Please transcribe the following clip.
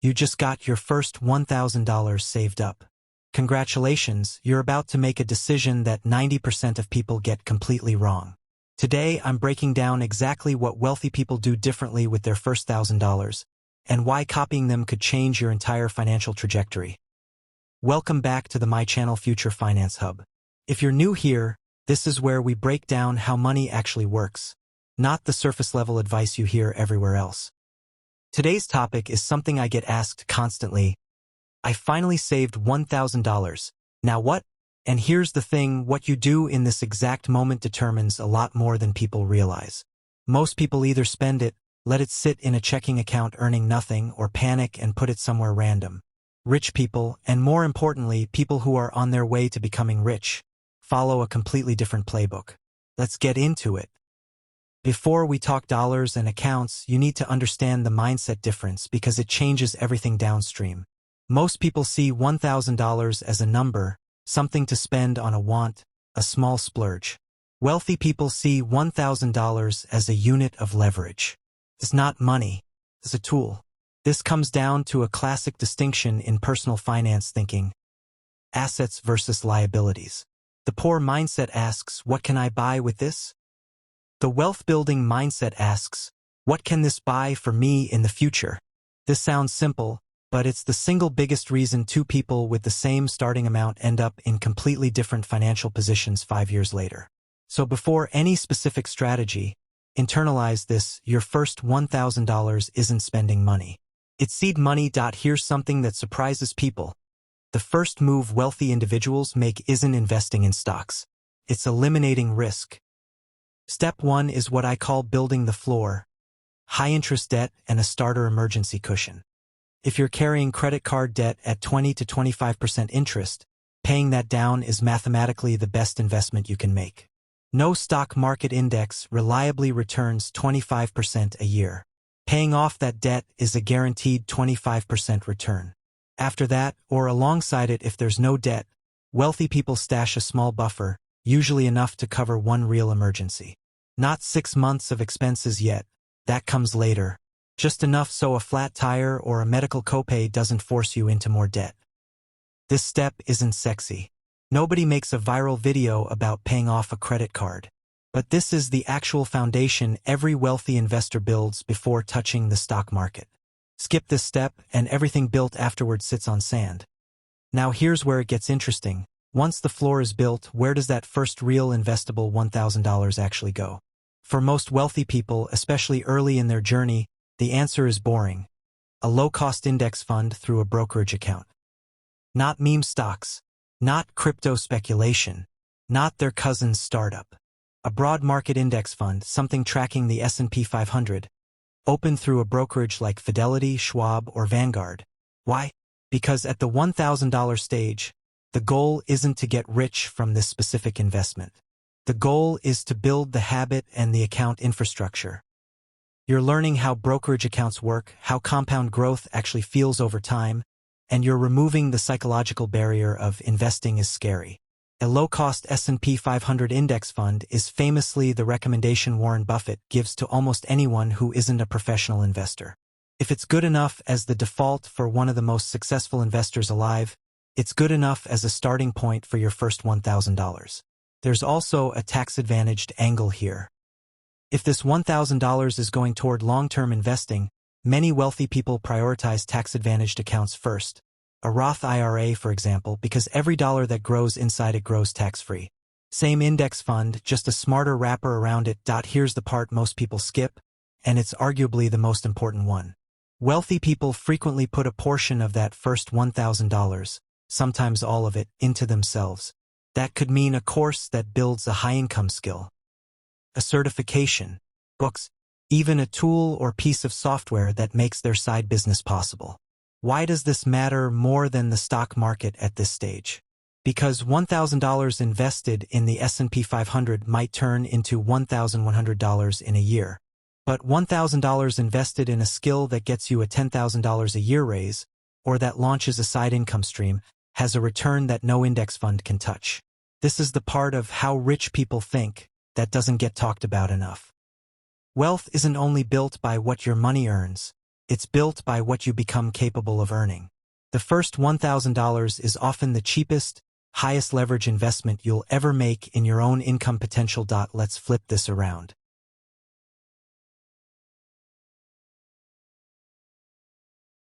You just got your first $1,000 saved up. Congratulations, you're about to make a decision that 90% of people get completely wrong. Today, I'm breaking down exactly what wealthy people do differently with their first $1,000 and why copying them could change your entire financial trajectory. Welcome back to the My Channel Future Finance Hub. If you're new here, this is where we break down how money actually works, not the surface-level advice you hear everywhere else. Today's topic is something I get asked constantly. I finally saved $1,000. Now what? And here's the thing, what you do in this exact moment determines a lot more than people realize. Most people either spend it, let it sit in a checking account earning nothing, or panic and put it somewhere random. Rich people, and more importantly, people who are on their way to becoming rich, follow a completely different playbook. Let's get into it. Before we talk dollars and accounts, you need to understand the mindset difference because it changes everything downstream. Most people see $1,000 as a number, something to spend on a want, a small splurge. Wealthy people see $1,000 as a unit of leverage. It's not money, it's a tool. This comes down to a classic distinction in personal finance thinking: assets versus liabilities. The poor mindset asks, what can I buy with this? The wealth-building mindset asks, what can this buy for me in the future? This sounds simple, but it's the single biggest reason two people with the same starting amount end up in completely different financial positions 5 years later. So before any specific strategy, internalize this: your first $1,000 isn't spending money. It's seed money. Here's something that surprises people. The first move wealthy individuals make isn't investing in stocks. It's eliminating risk. Step 1 is what I call building the floor: high-interest debt and a starter emergency cushion. If you're carrying credit card debt at 20 to 25% interest, paying that down is mathematically the best investment you can make. No stock market index reliably returns 25% a year. Paying off that debt is a guaranteed 25% return. After that, or alongside it if there's no debt, wealthy people stash a small buffer, usually enough to cover one real emergency. Not 6 months of expenses yet, that comes later. Just enough so a flat tire or a medical copay doesn't force you into more debt. This step isn't sexy. Nobody makes a viral video about paying off a credit card. But this is the actual foundation every wealthy investor builds before touching the stock market. Skip this step, and everything built afterward sits on sand. Now here's where it gets interesting. Once the floor is built, where does that first real investable $1,000 actually go? For most wealthy people, especially early in their journey, the answer is boring: a low-cost index fund through a brokerage account. Not meme stocks, not crypto speculation, not their cousin's startup. A broad market index fund, something tracking the S&P 500, opened through a brokerage like Fidelity, Schwab, or Vanguard. Why? Because at the $1,000 stage, the goal isn't to get rich from this specific investment. The goal is to build the habit and the account infrastructure. You're learning how brokerage accounts work, how compound growth actually feels over time, and you're removing the psychological barrier of investing is scary. A low-cost S&P 500 index fund is famously the recommendation Warren Buffett gives to almost anyone who isn't a professional investor. If it's good enough as the default for one of the most successful investors alive, it's good enough as a starting point for your first $1,000. There's also a tax-advantaged angle here. If this $1,000 is going toward long-term investing, many wealthy people prioritize tax-advantaged accounts first. A Roth IRA, for example, because every dollar that grows inside it grows tax-free. Same index fund, just a smarter wrapper around it. Here's the part most people skip, and it's arguably the most important one. Wealthy people frequently put a portion of that first $1,000, sometimes all of it, into themselves. That could mean a course that builds a high-income skill, a certification, books, even a tool or piece of software that makes their side business possible. Why does this matter more than the stock market at this stage? Because $1,000 invested in the S&P 500 might turn into $1,100 in a year. But $1,000 invested in a skill that gets you a $10,000 a year raise, or that launches a side income stream, has a return that no index fund can touch. This is the part of how rich people think that doesn't get talked about enough. Wealth isn't only built by what your money earns, It's built by what you become capable of earning. The first $1,000 is often the cheapest, highest leverage investment you'll ever make in your own income potential. Let's flip this around.